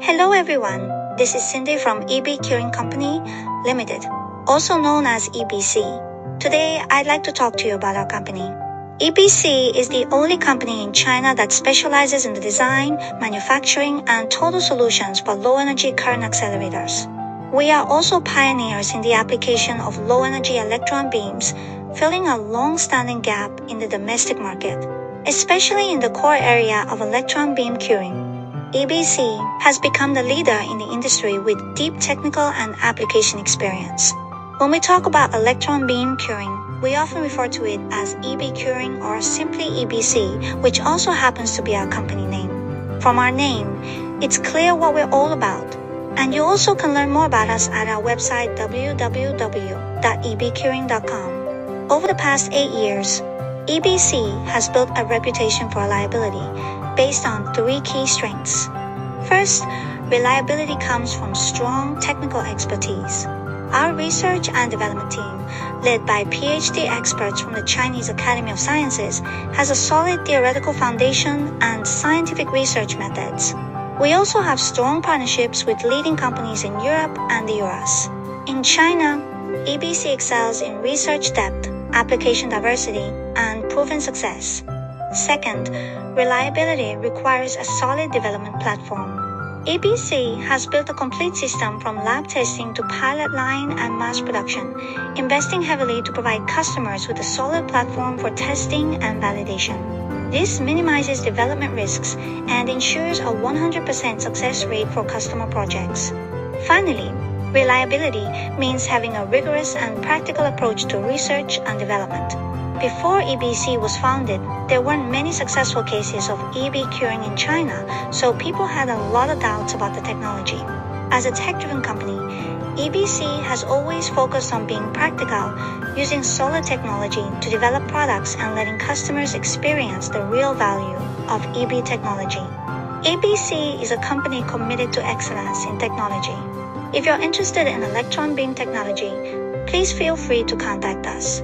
Hello everyone, this is Cindy from EB Curing Company Limited, also known as EBC. Today I'd like to talk to you about our company. EBC is the only company in China that specializes in the design, manufacturing, and total solutions for low-energy current accelerators. We are also pioneers in the application of low-energy electron beams, filling a long-standing gap in the domestic market, especially in the core area of electron beam curing. EBC has become the leader in the industry with deep technical and application experience. When we talk about electron beam curing, we often refer to it as EB curing or simply EBC, which also happens to be our company name. From our name, it's clear what we're all about. And you also can learn more about us at our website www.ebcuring.com. Over the past 8 years, EBC has built a reputation for reliability based on 3 key strengths. First, reliability comes from strong technical expertise. Our research and development team, led by PhD experts from the Chinese Academy of Sciences, has a solid theoretical foundation and scientific research methods. We also have strong partnerships with leading companies in Europe and the US. In China, EBC excels in research depth, application diversity, and proven success. Second, reliability requires a solid development platform. EBC has built a complete system from lab testing to pilot line and mass production, investing heavily to provide customers with a solid platform for testing and validation. This minimizes development risks and ensures a 100% success rate for customer projects. Finally, reliability means having a rigorous and practical approach to research and development. Before EBC was founded, there weren't many successful cases of EB curing in China, so people had a lot of doubts about the technology. As a tech-driven company, EBC has always focused on being practical, using solid technology to develop products and letting customers experience the real value of EB technology. EBC is a company committed to excellence in technology. If you're interested in electron beam technology, please feel free to contact us.